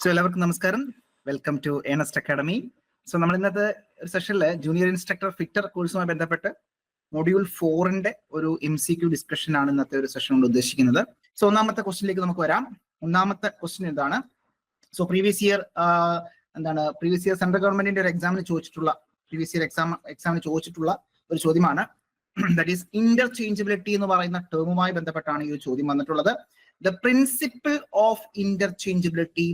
So എല്ലാവർക്കും നമസ്കാരം. Welcome to Ernest academy. So നമ്മൾ ഇന്നത്തെ സെഷനിൽ ജൂനിയർ ഇൻസ്ട്രക്ടർ ഫിറ്റർ കോഴ്സുമായി ബന്ധപ്പെട്ട് മൊഡ്യൂൾ 4-ന്റെ ഒരു MCQ ഡിസ്കഷൻ ആണ് ഇന്നത്തെ ഒരു സെഷൻ കൊണ്ട് ഉദ്ദേശിക്കുന്നത്. സോ ഒന്നാമത്തെ ക്വസ്റ്റിനിലേക്ക് നമുക്ക് വരാം. ഒന്നാമത്തെ ക്വസ്റ്റ്യൻ എന്താണ്? സോ പ്രീവിയസ് ഇയർ സെൻട്രൽ ഗവൺമെന്റിന്റെ ഒരു എക്സാമിന് ചോദിച്ചിട്ടുള്ള ഒരു ചോദ്യമാണ്. ദാറ്റ് ഈസ് ഇന്റർചേഞ്ചബിലിറ്റി എന്ന് പറയുന്ന ടേമുമായി ബന്ധപ്പെട്ടാണ് ഈ ഒരു ചോദ്യം വന്നിട്ടുള്ളത്. The principle of interchangeability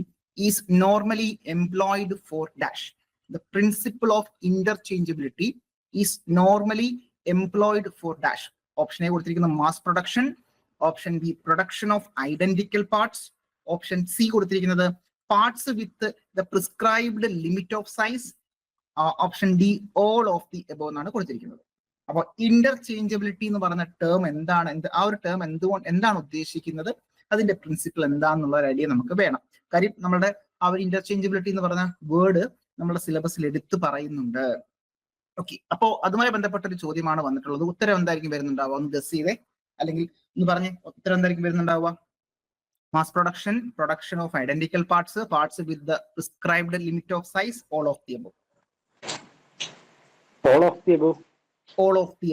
is normally employed for dash. The principle of interchangeability is normally employed for dash. Option A കൊടുത്തിരിക്കുന്ന mass production, option B production of identical parts, option C കൊടുത്തിരിക്കുന്നത് parts with the prescribed limit of size, option D all of the above എന്നാണ് കൊടുത്തിരിക്കുന്നത്. അപ്പോൾ interchangeability എന്ന് പറയുന്ന term എന്താണ്, ആ ഒരു ടേം എന്താണ് ഉദ്ദേശിക്കുന്നത്, അതിന്റെ പ്രിൻസിപ്പിൾ എന്താണെന്നുള്ള ഒരു ഐഡിയ നമുക്ക് വേണം. കാര്യം നമ്മുടെ ആ ഒരു ഇന്റർചേഞ്ചബിലിറ്റി എന്ന് പറയുന്ന വേർഡ് നമ്മുടെ സിലബസിൽ എടുത്തു പറയുന്നുണ്ട്. ഓക്കെ, അപ്പോ അതുമായി ബന്ധപ്പെട്ട ഒരു ചോദ്യമാണ് വന്നിട്ടുള്ളത്. ഉത്തരം എന്തായിരിക്കും വരുന്നുണ്ടാവുക? ഒന്ന് ഗസ് ചെയ്തേ, അല്ലെങ്കിൽ ഒന്ന് പറഞ്ഞേ, ഉത്തരം എന്തായിരിക്കും വരുന്നുണ്ടാവുക? Mass production, production of identical parts with the prescribed limit of size, all of the above. All of the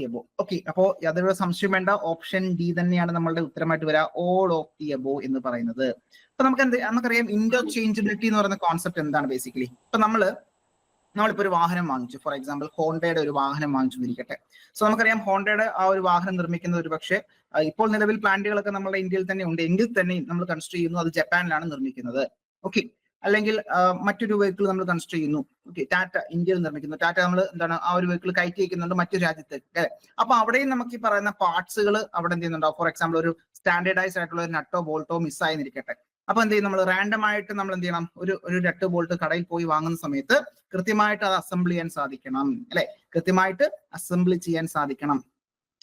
above. Okay, അപ്പോ യാതൊരു സംശയം വേണ്ട, ഓപ്ഷൻ ഡി തന്നെയാണ് നമ്മളുടെ ഉത്തരമായിട്ട് വരിക, all of the above എന്ന് പറയുന്നത്. അപ്പൊ നമുക്കറിയാം ഇന്റർചേഞ്ചബിലിറ്റി എന്ന് പറയുന്ന കോൺസെപ്റ്റ് എന്താണ് ബേസിക്കലി. ഇപ്പൊ നമ്മളിപ്പോ ഒരു വാഹനം വാങ്ങിച്ചു, ഫോർ എക്സാമ്പിൾ ഹോണ്ടയുടെ ഒരു വാഹനം വാങ്ങിച്ചു എന്നിരിക്കട്ടെ. സോ നമുക്കറിയാം ഹോണ്ടയുടെ ആ ഒരു വാഹനം നിർമ്മിക്കുന്നത് ഒരു പക്ഷേ ഇപ്പോൾ നിലവിൽ പ്ലാന്റുകളൊക്കെ നമ്മുടെ ഇന്ത്യയിൽ തന്നെ ഉണ്ട്, എങ്കിൽ തന്നെ നമ്മൾ കൺസ്ട്രക്ട് ചെയ്യുന്നു അത് ജപ്പാനിലാണ് നിർമ്മിക്കുന്നത്. ഓക്കെ, അല്ലെങ്കിൽ മറ്റൊരു വെഹിക്കിൾ നമ്മൾ കൺസ്ട്രക്ട് ചെയ്യുന്നു, ഓക്കെ, ടാറ്റ ഇന്ത്യയിൽ നിർമ്മിക്കുന്നു, ടാറ്റ നമ്മൾ ആ ഒരു വെഹിക്കിൾ കയറ്റി വയ്ക്കുന്നുണ്ട് മറ്റൊരു രാജ്യത്തേക്ക്, അല്ലെ. അപ്പൊ അവിടെയും നമുക്ക് ഈ പറയുന്ന പാർട്സുകൾ അവിടെ എന്ത് ചെയ്യുന്നുണ്ടാവും? ഫോർ എക്സാമ്പിൾ ഒരു സ്റ്റാൻഡേർഡൈസ്ഡ് ആയിട്ടുള്ള ഒരു നട്ടോ ബോൾട്ടോ മിസ്സായി നിൽക്കട്ടെ. അപ്പൊ എന്ത് ചെയ്യും? നമ്മൾ റാൻഡം ആയിട്ട് നമ്മൾ എന്ത് ചെയ്യണം? ഒരു നട്ട് ബോൾട്ട് കടയിൽ പോയി വാങ്ങുന്ന സമയത്ത് കൃത്യമായിട്ട് അത് അസംബിൾ ചെയ്യാൻ സാധിക്കണം, അല്ലെ, കൃത്യമായിട്ട് അസംബിൾ ചെയ്യാൻ സാധിക്കണം.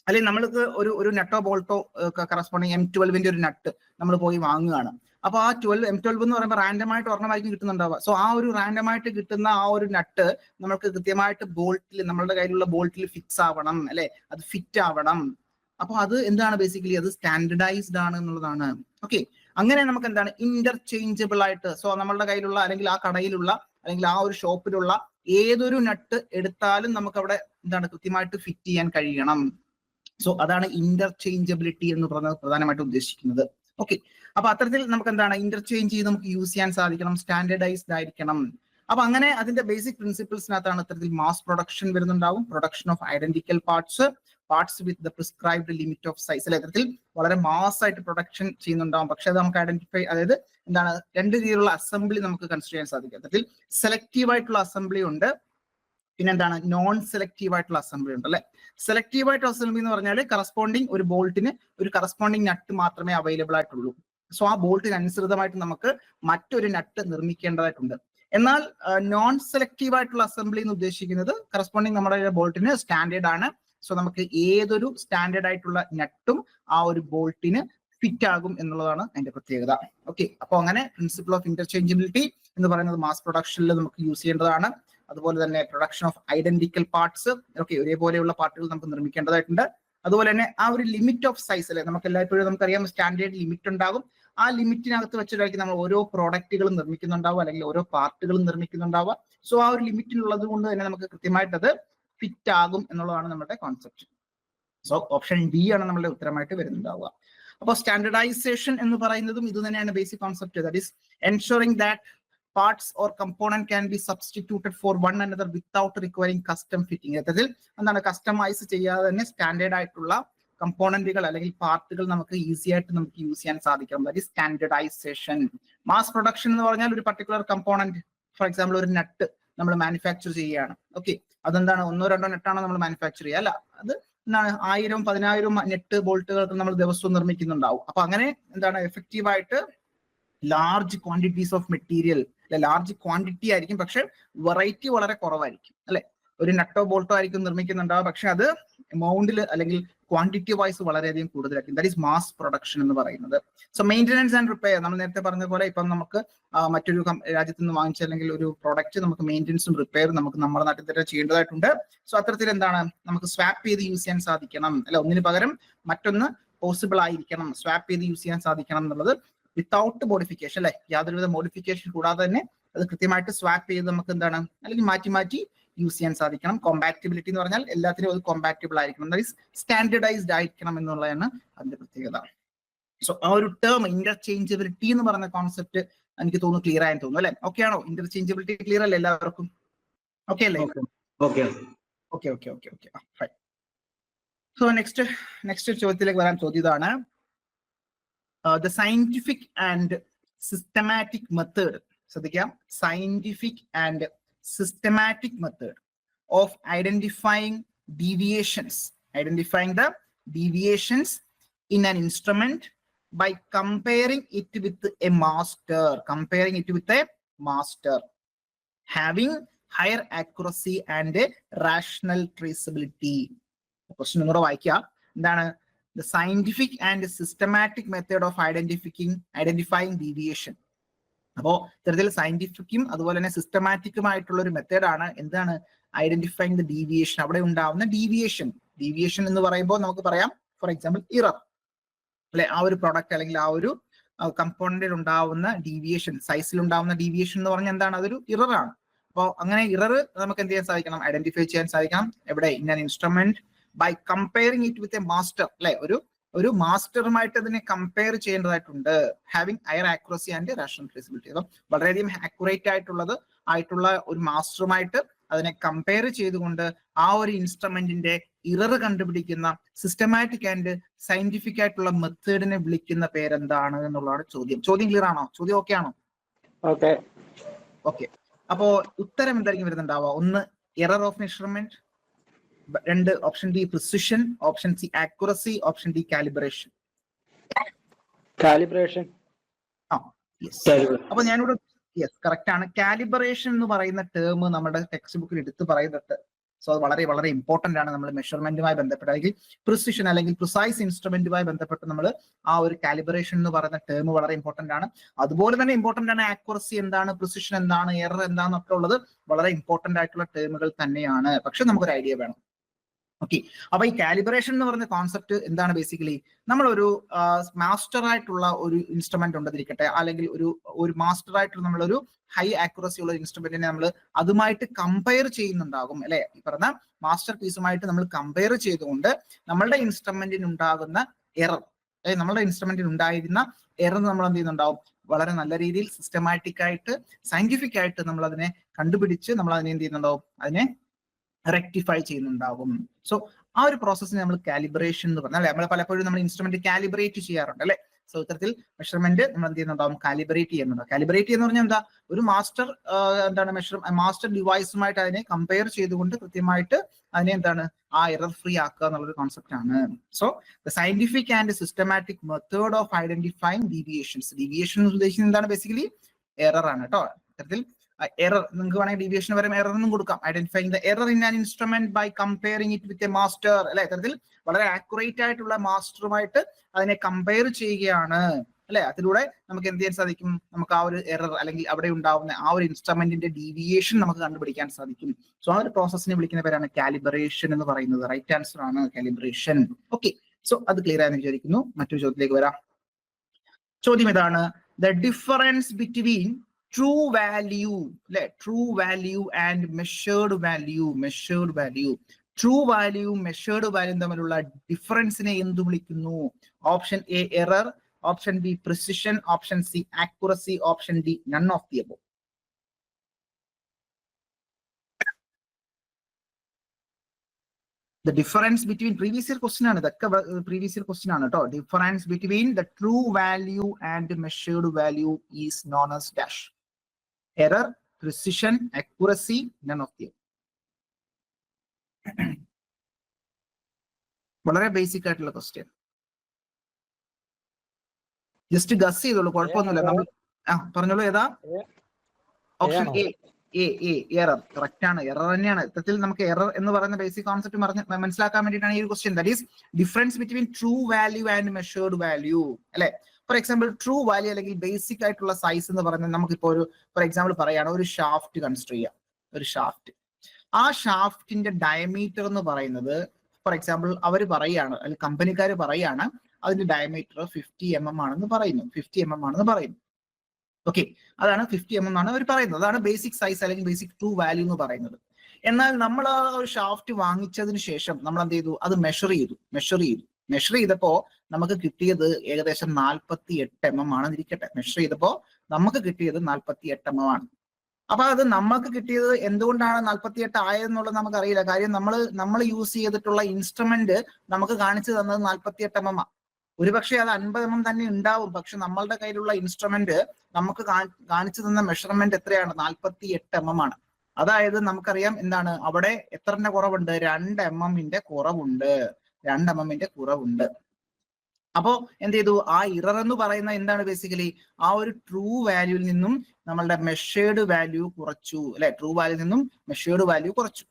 അല്ലെങ്കിൽ നമ്മൾക്ക് ഒരു നട്ടോ ബോൾട്ടോ കറസ്പോണ്ടിങ് M12-ന്റെ ഒരു നട്ട് നമ്മൾ പോയി വാങ്ങുകയാണ്. അപ്പൊ ആ M12 എന്ന് പറയുമ്പോൾ റാൻഡമായിട്ട് ഒരെണ്ണമായിരിക്കും കിട്ടുന്നുണ്ടാവുക. സോ ആ ഒരു റാൻഡമായിട്ട് കിട്ടുന്ന ആ ഒരു നട്ട് നമുക്ക് കൃത്യമായിട്ട് ബോൾട്ടിൽ, നമ്മളുടെ കയ്യിലുള്ള ബോൾട്ടിൽ ഫിക്സ് ആവണം, അല്ലെ, അത് ഫിറ്റ് ആവണം. അപ്പൊ അത് എന്താണ് ബേസിക്കലി? അത് സ്റ്റാൻഡർഡൈസ്ഡ് ആണ് എന്നുള്ളതാണ്. ഓക്കെ, അങ്ങനെ നമുക്ക് എന്താണ് ഇന്റർചേഞ്ചബിൾ ആയിട്ട്, സോ നമ്മളുടെ കയ്യിലുള്ള അല്ലെങ്കിൽ ആ കടയിലുള്ള അല്ലെങ്കിൽ ആ ഒരു ഷോപ്പിലുള്ള ഏതൊരു നട്ട് എടുത്താലും നമുക്ക് അവിടെ എന്താണ് കൃത്യമായിട്ട് ഫിറ്റ് ചെയ്യാൻ കഴിയണം. സോ അതാണ് ഇന്റർചേഞ്ചബിലിറ്റി എന്ന് പറഞ്ഞത് പ്രധാനമായിട്ട് ഉദ്ദേശിക്കുന്നത്. ഓക്കെ, അപ്പൊ അത്തരത്തിൽ നമുക്ക് എന്താണ് ഇന്റർചേഞ്ച് ചെയ്ത് നമുക്ക് യൂസ് ചെയ്യാൻ സാധിക്കണം, സ്റ്റാൻഡർഡൈസ്ഡ് ആയിരിക്കണം. അപ്പൊ അങ്ങനെ അതിന്റെ ബേസിക് പ്രിൻസിപ്പിൾസിനകത്താണ് ഇത്തരത്തിൽ മാസ് പ്രൊഡക്ഷൻ വരുന്നുണ്ടാവും, production of identical parts with the prescribed limit of size. അല്ലെ, ഇത്തരത്തിൽ വളരെ മാസ് ആയിട്ട് പ്രൊഡക്ഷൻ ചെയ്യുന്നുണ്ടാവും. പക്ഷെ അത് നമുക്ക് ഐഡന്റിഫൈ, അതായത് എന്താണ്, രണ്ട് രീതിയിലുള്ള അസംബ്ലി നമുക്ക് കൺസിഡർ ചെയ്യാൻ സാധിക്കും. അത്തരത്തിൽ സെലക്റ്റീവ് ആയിട്ടുള്ള അസംബ്ലി ഉണ്ട്, പിന്നെ എന്താണ് നോൺ സെലക്റ്റീവ് ആയിട്ടുള്ള അസംബ്ലി ഉണ്ട്, അല്ലെ. സെലക്റ്റീവ് ആയിട്ടുള്ള അസംബ്ലി എന്ന് പറഞ്ഞാൽ കറസ്പോണ്ടിങ് ഒരു ബോൾട്ടിന് ഒരു കറസ്പോണ്ടിങ് നട്ട് മാത്രമേ അവൈലബിൾ ആയിട്ടുള്ളൂ. സോ ആ ബോൾട്ടിന് അനുസൃതമായിട്ട് നമുക്ക് മറ്റൊരു നട്ട് നിർമ്മിക്കേണ്ടതായിട്ടുണ്ട്. എന്നാൽ നോൺ സെലക്റ്റീവ് ആയിട്ടുള്ള അസംബ്ലി എന്ന് ഉദ്ദേശിക്കുന്നത് കറസ്പോണ്ടിങ് നമ്മുടെ ബോൾട്ടിന് സ്റ്റാൻഡേർഡ് ആണ്. സോ നമുക്ക് ഏതൊരു സ്റ്റാൻഡേർഡ് ആയിട്ടുള്ള നട്ടും ആ ഒരു ബോൾട്ടിന് ഫിറ്റ് ആകും എന്നുള്ളതാണ് അതിന്റെ പ്രത്യേകത. ഓക്കെ, അപ്പൊ അങ്ങനെ പ്രിൻസിപ്പിൾ ഓഫ് ഇന്റർചേഞ്ചബിലിറ്റി എന്ന് പറയുന്നത് മാസ് പ്രൊഡക്ഷനിൽ നമുക്ക് യൂസ് ചെയ്യേണ്ടതാണ്. അതുപോലെ തന്നെ production of identical parts, okay, ഒരേപോലെയുള്ള പാർട്ടുകൾ നമുക്ക് നിർമ്മിക്കേണ്ടതായിട്ടുണ്ട്. അതുപോലെ തന്നെ ആ ഒരു ലിമിറ്റ് ഓഫ് സൈസ്, അല്ലെ, നമുക്ക് എല്ലായ്പ്പോഴും നമുക്കറിയാം സ്റ്റാൻഡേർഡ് ലിമിറ്റ് ഉണ്ടാകും. ആ ലിമിറ്റിനകത്ത് വെച്ചിട്ടായിരിക്കും നമ്മൾ ഓരോ പ്രോഡക്റ്റുകളും നിർമ്മിക്കുന്നുണ്ടാവുക, അല്ലെങ്കിൽ ഓരോ പാർട്ടുകളും നിർമ്മിക്കുന്നുണ്ടാവുക. സോ ആ ഒരു ലിമിറ്റിലുള്ളത് കൊണ്ട് തന്നെ നമുക്ക് കൃത്യമായിട്ട് അത് ഫിറ്റ് ആകും എന്നുള്ളതാണ് നമ്മുടെ കോൺസെപ്റ്റ്. സോ ഓപ്ഷൻ ഡി ആണ് നമ്മളുടെ ഉത്തരമായിട്ട് വരുന്നുണ്ടാവുക. അപ്പോൾ സ്റ്റാൻഡർഡൈസേഷൻ എന്ന് പറയുന്നതും ഇത് തന്നെയാണ് basic concept. That is ensuring that parts or component can be substituted for one another without requiring custom fitting. അതായത് എന്താണ്, കസ്റ്റമൈസ് ചെയ്യാതെ തന്നെ സ്റ്റാൻഡേർഡ് ആയിട്ടുള്ള കമ്പോണന്റുകൾ അല്ലെങ്കിൽ പാർട്ടുകൾ നമുക്ക് ഈസി ആയിട്ട് നമുക്ക് യൂസ് ചെയ്യാൻ സാധിക്കണം. That is standardisation. Mass production എന്ന് പറഞ്ഞാൽ ഒരു പർട്ടിക്കുലർ കമ്പോണന്റ്, ഫോർ എക്സാമ്പിൾ ഒരു നട്ട് നമ്മൾ മാനുഫാക്ചർ ചെയ്യുകയാണ്. ഓക്കെ, അതെന്താണ് ഒന്നോ രണ്ടോ നെറ്റാണോ നമ്മൾ മാനുഫാക്ചർ ചെയ്യുക? അല്ല, അത് എന്താണ് 1000-10,000 നെറ്റ് ബോൾട്ടുകൾ നമ്മൾ ദിവസവും നിർമ്മിക്കുന്നുണ്ടാവും. അപ്പൊ അങ്ങനെ എന്താണ് എഫക്റ്റീവായിട്ട് large quantities of material, large quantity ആയിരിക്കും, പക്ഷെ വെറൈറ്റി വളരെ കുറവായിരിക്കും, അല്ലെ. ഒരു നട്ടോ ബോൾട്ടോ ആയിരിക്കും നിർമ്മിക്കുന്നുണ്ടാവുക, പക്ഷെ അത് എമൗണ്ടിൽ അല്ലെങ്കിൽ ക്വാണ്ടിറ്റി വൈസ് വളരെയധികം കൂടുതലായിരിക്കും. ദാറ്റ് ഈസ് മാസ് പ്രൊഡക്ഷൻ എന്ന് പറയുന്നത്. സോ മെയിൻ്റനൻസ് ആൻഡ് റിപ്പയർ, നമ്മൾ നേരത്തെ പറഞ്ഞ പോലെ ഇപ്പം നമുക്ക് മറ്റൊരു രാജ്യത്ത് നിന്ന് വാങ്ങിച്ച അല്ലെങ്കിൽ ഒരു പ്രോഡക്റ്റ് നമുക്ക് മെയിൻ്റനൻസും റിപ്പയറും നമുക്ക് നമ്മുടെ നാട്ടിൽ തന്നെ ചെയ്യേണ്ടതായിട്ടുണ്ട്. സോ അത്തരത്തിൽ എന്താണ് നമുക്ക് സ്വാപ്പ് ചെയ്ത് യൂസ് ചെയ്യാൻ സാധിക്കണം, അല്ലെ, ഒന്നിന് പകരം മറ്റൊന്ന് പോസിബിൾ ആയിരിക്കണം, സ്വാപ്പ് ചെയ്ത് യൂസ് ചെയ്യാൻ സാധിക്കണം എന്നുള്ളത് വിത്തൗട്ട് മോഡിഫിക്കേഷൻ അല്ലെ, യാതൊരുവിധ മോഡിഫിക്കേഷൻ കൂടാതെ തന്നെ അത് കൃത്യമായിട്ട് സ്വാപ്പ് ചെയ്ത് നമുക്ക് എന്താണ് അല്ലെങ്കിൽ മാറ്റി മാറ്റി യൂസ് ചെയ്യാൻ സാധിക്കണം. കോമ്പാക്ടിബിലിറ്റി എന്ന് പറഞ്ഞാൽ എല്ലാത്തിനും അത് കോമ്പാക്ടിബിൾ ആയിരിക്കണം, ദാറ്റ് ഈസ് സ്റ്റാൻഡേർഡൈസ്ഡ് ആയിരിക്കണം എന്നുള്ളതാണ് അതിന്റെ പ്രത്യേകത. സോ ആ ഒരു ടേം ഇന്റർചേഞ്ചബിലിറ്റി എന്ന് പറയുന്ന കോൺസെപ്റ്റ് എനിക്ക് തോന്നുന്നു ക്ലിയർ ആയെന്ന് തോന്നുന്നു അല്ലെ? ഓക്കെ ആണോ? ഇന്റർചേഞ്ചബിലിറ്റി ക്ലിയർ അല്ലേ എല്ലാവർക്കും? ഓക്കെ അല്ലേ? ഓക്കെ. സോ നെക്സ്റ്റ് ചോദ്യത്തിലേക്ക് വരാൻ ചോദ്യതാണ് the scientific and systematic method. ശ്രദ്ധിക്കാം, scientific and systematic method of identifying deviations in an instrument by comparing it with a master having higher accuracy and rational traceability. Question number വായിക്കാം. എന്താണ്? The scientific and systematic method of identifying deviation. അപ്പോ ഇത്തരത്തിൽ സയന്റിഫിക്കും അതുപോലെ തന്നെ സിസ്റ്റമാറ്റിക്കുമായിട്ടുള്ള ഒരു മെത്തേഡാണ് എന്താണ്? Identifying the deviation, അവിടെ ഉണ്ടാവുന്ന ഡീവിയേഷൻ എന്ന് പറയുമ്പോൾ നമുക്ക് പറയാം ഫോർ എക്സാമ്പിൾ ഇറർ അല്ലെ, ആ ഒരു പ്രൊഡക്റ്റ് അല്ലെങ്കിൽ ആ ഒരു കമ്പോണന്റിൽ ഉണ്ടാവുന്ന ഡീവിയേഷൻ, സൈസിൽ ഉണ്ടാവുന്ന ഡീവിയേഷൻ എന്ന് പറഞ്ഞാൽ എന്താണ്? അതൊരു ഇറർ ആണ്. അപ്പോൾ അങ്ങനെ ഇറർ നമുക്ക് എന്ത് ചെയ്യാൻ സാധിക്കണം? ഐഡന്റിഫൈ ചെയ്യാൻ സാധിക്കണം. എവിടെ? In an instrument by comparing it with a master അല്ലെ, ഒരു മാസ്റ്ററുമായിട്ട് അതിനെ കമ്പയർ ചെയ്യേണ്ടതായിട്ടുണ്ട്. Having higher accuracy and rational traceability. അപ്പം വളരെയധികം ആക്യുറേറ്റ് ആയിട്ടുള്ള ഒരു മാസ്റ്ററുമായിട്ട് അതിനെ കമ്പയർ ചെയ്തുകൊണ്ട് ആ ഒരു ഇൻസ്ട്രുമെന്റിന്റെ ഇറർ കണ്ടുപിടിക്കുന്ന സിസ്റ്റമാറ്റിക് ആൻഡ് സയന്റിഫിക് ആയിട്ടുള്ള മെത്തേഡിനെ വിളിക്കുന്ന പേരെന്താണ് എന്നുള്ളതാണ് ചോദ്യം. ക്ലിയർ ആണോ? ചോദ്യം ഓക്കെ ആണോ? ഓക്കെ. അപ്പോ ഉത്തരം എന്തായിരിക്കും വരുന്നുണ്ടാവുക? ഒന്ന് എറർ ഓഫ് മെഷർമെന്റ്, രണ്ട് option D precision, option C accuracy, option D calibration. അപ്പൊ ഞാനിവിടെ കറക്റ്റ് ആണ്. കാലിബ്രേഷൻ എന്ന് പറയുന്ന ടേം നമ്മുടെ ടെക്സ്റ്റ് ബുക്കിൽ എടുത്ത് പറയുന്നുണ്ട്. സോ അത് വളരെ വളരെ ഇമ്പോർട്ടന്റ് ആണ്. നമ്മൾ മെഷർമെന്റുമായി ബന്ധപ്പെട്ട് അല്ലെങ്കിൽ പ്രിസിഷൻ അല്ലെങ്കിൽ പ്രിസൈസ് ഇൻസ്ട്രുമെന്റുമായി ബന്ധപ്പെട്ട് നമ്മൾ ആ ഒരു കാലിബ്രേഷൻ എന്ന് പറയുന്ന ടേം വളരെ ഇമ്പോർട്ടന്റ് ആണ്. അതുപോലെ തന്നെ ഇമ്പോർട്ടന്റ് ആണ് ആക്യുറസി എന്താണ്, പ്രിസിഷൻ എന്താണ്, എറർ എന്താണെന്നൊക്കെ ഉള്ളത് വളരെ ഇമ്പോർട്ടന്റ് ആയിട്ടുള്ള ടേമുകൾ തന്നെയാണ്. പക്ഷെ നമുക്കൊരു ഐഡിയ വേണം. ഓക്കെ. അപ്പൊ ഈ കാലിബ്രേഷൻ എന്ന് പറയുന്ന കോൺസെപ്റ്റ് എന്താണ്? ബേസിക്കലി നമ്മളൊരു മാസ്റ്റർ ആയിട്ടുള്ള ഒരു ഇൻസ്ട്രുമെന്റ് ഉണ്ടെന്നിരിക്കട്ടെ, അല്ലെങ്കിൽ ഒരു മാസ്റ്റർ ആയിട്ടുള്ള നമ്മളൊരു ഹൈ ആക്യുറസി ഉള്ള ഇൻസ്ട്രുമെന്റിനെ നമ്മൾ അതുമായിട്ട് കമ്പയർ ചെയ്യുന്നുണ്ടാകും അല്ലെ? ഈ പറഞ്ഞ മാസ്റ്റർ പീസുമായിട്ട് നമ്മൾ കമ്പയർ ചെയ്തുകൊണ്ട് നമ്മളുടെ ഇൻസ്ട്രുമെന്റിന് ഉണ്ടാകുന്ന എറർ, നമ്മുടെ ഇൻസ്ട്രുമെന്റിൽ ഉണ്ടായിരുന്ന എറർ നമ്മൾ എന്ത് ചെയ്യുന്നുണ്ടാവും? വളരെ നല്ല രീതിയിൽ സിസ്റ്റമാറ്റിക് ആയിട്ട് സയന്റിഫിക് ആയിട്ട് നമ്മൾ അതിനെ കണ്ടുപിടിച്ച് നമ്മൾ അതിനെ എന്ത് ചെയ്യുന്നുണ്ടാവും? അതിനെ റെക്ടിഫൈ ചെയ്യുന്നുണ്ടാകും. സോ ആ ഒരു പ്രോസസ്സിനെ നമ്മൾ കാലിബ്രേഷൻ എന്ന് പറഞ്ഞാൽ നമ്മൾ പലപ്പോഴും നമ്മൾ ഇൻസ്ട്രുമെന്റ് കാലിബ്രേറ്റ് ചെയ്യാറുണ്ട് അല്ലെ? സോ ഇത്തരത്തിൽ മെഷർമെന്റ് നമ്മൾ എന്ത് ചെയ്യുന്നുണ്ടാവും? കാലിബ്രേറ്റ് ചെയ്യുന്നുണ്ടാവും. കാലിബ്രേറ്റ് എന്ന് പറഞ്ഞാൽ എന്താ? ഒരു മാസ്റ്റർ ഡിവൈസുമായിട്ട് അതിനെ കമ്പയർ ചെയ്തുകൊണ്ട് കൃത്യമായിട്ട് അതിനെ എന്താണ് ആ എറർ ഫ്രീ ആക്കുക എന്നുള്ളൊരു കോൺസെപ്റ്റ് ആണ്. So the scientific and systematic method of identifying deviation ഉദ്ദേശിക്കുന്നത് എന്താണ്? ബേസിക്കലി എറർ ആണ് കേട്ടോ. ഇത്തരത്തിൽ എറർ നിങ്ങൾക്ക് വേണമെങ്കിൽ ഡീവിയേഷൻ വരെ എറർ എന്നും കൊടുക്കാം. Identifying the error in an instrument by comparing it with a master അല്ലെ? ഇത്തരത്തിൽ വളരെ ആക്യുറേറ്റ് ആയിട്ടുള്ള മാസ്റ്ററുമായിട്ട് അതിനെ കമ്പയർ ചെയ്യുകയാണ് അല്ലെ? അതിലൂടെ നമുക്ക് എന്ത് ചെയ്യാൻ സാധിക്കും? നമുക്ക് ആ ഒരു എറർ അല്ലെങ്കിൽ അവിടെ ഉണ്ടാവുന്ന ആ ഒരു ഇൻസ്ട്രുമെന്റിന്റെ ഡീവിയേഷൻ നമുക്ക് കണ്ടുപിടിക്കാൻ സാധിക്കും. സോ ആ ഒരു പ്രോസസ്സിനെ വിളിക്കുന്ന പേരാണ് കാലിബ്രേഷൻ എന്ന് പറയുന്നത്. റൈറ്റ് ആൻസർ ആണ് കാലിബ്രേഷൻ. ഓക്കെ. സോ അത് ക്ലിയർ ആയെന്ന് വിചാരിക്കുന്നു. മറ്റൊരു ചോദ്യത്തിലേക്ക് വരാം. ചോദ്യം ഇതാണ്: the difference between true value and measured value. True value measured value തമ്മിലുള്ള ഡിഫറൻസിനെ എന്ത് വിളിക്കുന്നു? Option A error, option B precision, option C accuracy, option D none of the above. The difference between previous year question ആണ്, ഇതൊക്കെ previous year question ആണ് കേട്ടോ. Difference between the true value and measured value is known as dash. Error, precision, accuracy, none of them. വളരെ basic ആയിട്ടുള്ള question. Just guess ചെയ്തോളൂ, കുഴപ്പമൊന്നുമില്ല. നമ്മൾ പറഞ്ഞോളൂ. ഏതാ? Option A error. കറക്റ്റ് ആണ്, എറർ തന്നെയാണ്. ഇത്തരത്തിൽ നമുക്ക് എറർ എന്ന് പറയുന്ന ബേസിക് കോൺസെപ്റ്റ് മനസ്സിലാക്കാൻ വേണ്ടിയിട്ടാണ് ഈ ഒരു question. That is difference between true value and measured value അല്ലെ? ഫോർ എക്സാമ്പിൾ ട്രൂ വാല്യൂ അല്ലെങ്കിൽ ബേസിക് ആയിട്ടുള്ള സൈസ് എന്ന് പറയുന്നത് നമുക്കിപ്പോ ഒരു ഫോർ എക്സാമ്പിൾ പറയാണ്, ഒരു ഷാഫ്റ്റ് കൺസ്ട്രക്ട് ചെയ്യാം. ഒരു ഷാഫ്റ്റ്, ആ ഷാഫ്റ്റിന്റെ ഡയമീറ്റർ എന്ന് പറയുന്നത് ഫോർ എക്സാമ്പിൾ അവർ പറയാണ്, അല്ലെങ്കിൽ കമ്പനിക്കാർ പറയാണ്, അതിന്റെ ഡയമീറ്റർ 50 mm ആണെന്ന് പറയുന്നു. 50 mm ആണെന്ന് പറയുന്നു. ഓക്കെ, അതാണ് 50 mm എന്നാണ് അവർ പറയുന്നത്. അതാണ് ബേസിക് സൈസ് അല്ലെങ്കിൽ ബേസിക് ട്രൂ വാല്യൂ എന്ന് പറയുന്നത്. എന്നാൽ നമ്മൾ ആ ഒരു ഷാഫ്റ്റ് വാങ്ങിച്ചതിന് ശേഷം നമ്മൾ എന്ത് ചെയ്തു? അത് മെഷർ ചെയ്തപ്പോ നമുക്ക് കിട്ടിയത് ഏകദേശം 48 mm ആണെന്ന് ഇരിക്കട്ടെ. മെഷർ ചെയ്തപ്പോ നമുക്ക് കിട്ടിയത് 48 mm ആണ്. അപ്പൊ അത് നമ്മൾക്ക് കിട്ടിയത് എന്തുകൊണ്ടാണ് 48 ആയതെന്നുള്ളത് നമുക്കറിയില്ല. കാര്യം നമ്മൾ യൂസ് ചെയ്തിട്ടുള്ള ഇൻസ്ട്രുമെന്റ് നമുക്ക് കാണിച്ചു തന്നത് 48 mm. ഒരുപക്ഷെ അത് 50 mm തന്നെ ഉണ്ടാവും. പക്ഷെ നമ്മളുടെ കയ്യിലുള്ള ഇൻസ്ട്രുമെന്റ് നമുക്ക് കാണിച്ചു തന്ന മെഷർമെന്റ് എത്രയാണ്? 48 mm ആണ്. അതായത് നമുക്കറിയാം എന്താണ് അവിടെ എത്രന്റെ കുറവുണ്ട്? 2 mm കുറവുണ്ട്. 2 mm കുറവുണ്ട്. അപ്പോ എന്ത് ചെയ്തു? ആ ഇറർ എന്ന് പറയുന്ന എന്താണ്? ബേസിക്കലി ആ ഒരു ട്രൂ വാല്യൂവിൽ നിന്നും നമ്മളുടെ മെഷേർഡ് വാല്യൂ കുറച്ചു, അല്ലെ? ട്രൂ വാല്യൂവിൽ നിന്നും മെഷേർഡ് വാല്യൂ കുറച്ചു.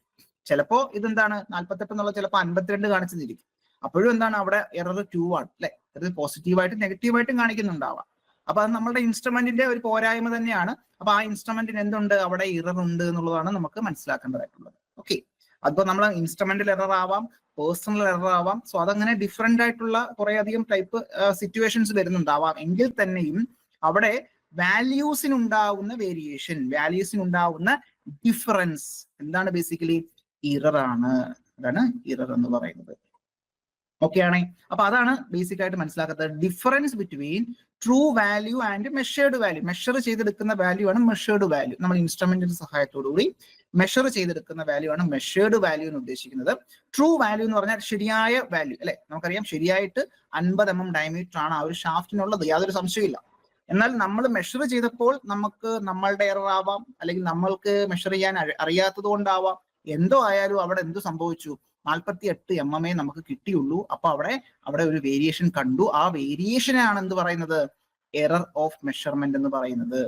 ചിലപ്പോ ഇതെന്താണ് 48 എന്നുള്ള ചിലപ്പോൾ 52 കാണിച്ചിരിക്കും. അപ്പോഴും എന്താണ് അവിടെ എറർ 2 ആണ്, അല്ലെ? അത് പോസിറ്റീവായിട്ടും നെഗറ്റീവായിട്ടും കാണിക്കുന്നുണ്ടാവാം. അപ്പൊ അത് നമ്മളുടെ ഇൻസ്ട്രുമെന്റിന്റെ ഒരു പോരായ്മ തന്നെയാണ്. അപ്പൊ ആ ഇൻസ്ട്രുമെന്റിന് എന്തുണ്ട്? അവിടെ ഇറർ ഉണ്ട് എന്നുള്ളതാണ് നമുക്ക് മനസ്സിലാക്കേണ്ടതായിട്ടുള്ളത്. ഓക്കെ, അതിപ്പോ നമ്മൾ ഇൻസ്ട്രുമെന്റിൽ എറർ ആവാം, പേഴ്സണൽ എറർ ആവാം. സോ അതങ്ങനെ ഡിഫറെന്റ് ആയിട്ടുള്ള കുറെ അധികം ടൈപ്പ് സിറ്റുവേഷൻസ് വരുന്നുണ്ടാവാം. എങ്കിൽ തന്നെയും അവിടെ വാല്യൂസിനുണ്ടാവുന്ന വേരിയേഷൻ, വാല്യൂസിനുണ്ടാവുന്ന ഡിഫറൻസ് എന്താണ്? ബേസിക്കലി ഇറർ ആണ്. അതാണ് ഇറർ എന്ന് പറയുന്നത്. ഓക്കെ ആണേ? അപ്പൊ അതാണ് ബേസിക് ആയിട്ട് മനസ്സിലാക്കുന്നത്. Difference between true value and measured value. Measure ചെയ്തെടുക്കുന്ന വാല്യൂ ആണ് മെഷേർഡ് വാല്യൂ. നമ്മൾ ഇൻസ്ട്രുമെന്റിന്റെ സഹായത്തോടുകൂടി മെഷർ ചെയ്തെടുക്കുന്ന വാല്യൂ ആണ് മെഷേർഡ് വാല്യൂ എന്ന് ഉദ്ദേശിക്കുന്നത്. ട്രൂ വാല്യൂ എന്ന് പറഞ്ഞാൽ ശരിയായ വാല്യൂ, അല്ലെ? നമുക്കറിയാം ശരിയായിട്ട് 50 mm ഡയമീറ്റർ ആണ് ആ ഒരു ഷാഫ്റ്റിനുള്ളത്, യാതൊരു സംശയമില്ല. എന്നാൽ നമ്മൾ മെഷർ ചെയ്തപ്പോൾ നമുക്ക് നമ്മളുടെ എറർ ആവാം, അല്ലെങ്കിൽ നമ്മൾക്ക് മെഷർ ചെയ്യാൻ അറിയാത്തത് കൊണ്ടാവാം. എന്തോ ആയാലും അവിടെ എന്ത് സംഭവിച്ചു? 48 mm നമുക്ക് കിട്ടിയുള്ളൂ. അപ്പൊ അവിടെ ഒരു വേരിയേഷൻ കണ്ടു. ആ വേരിയേഷനാണ് എന്ത് പറയുന്നത്? എറർ ഓഫ് മെഷർമെന്റ് എന്ന് പറയുന്നത്.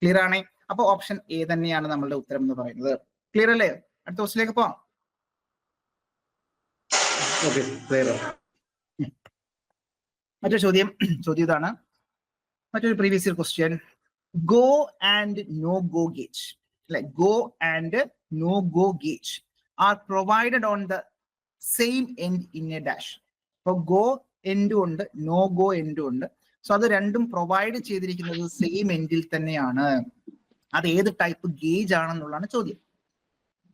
ക്ലിയർ ആണേ? അപ്പൊ ഓപ്ഷൻ എ തന്നെയാണ് നമ്മളുടെ ഉത്തരം എന്ന് പറയുന്നത്. ക്ലിയർ അല്ലേ? അടുത്ത ക്വസ്റ്റിലേക്ക് പോവാം. മറ്റൊരു ചോദ്യം ഇതാണ്. മറ്റൊരു previous year question. Go and no go gauge, അല്ലെ? Go and no go gauge are provided on the same end in a dash. അപ്പൊ ഗോ എൻഡും ഉണ്ട്, നോ ഗോ എൻഡും ഉണ്ട്. സോ അത് രണ്ടും പ്രൊവൈഡ് ചെയ്തിരിക്കുന്നത് സെയിം എൻഡിൽ തന്നെയാണ്. അത് ഏത് ടൈപ്പ് ഗേജ് ആണെന്നുള്ളതാണ് ചോദ്യം.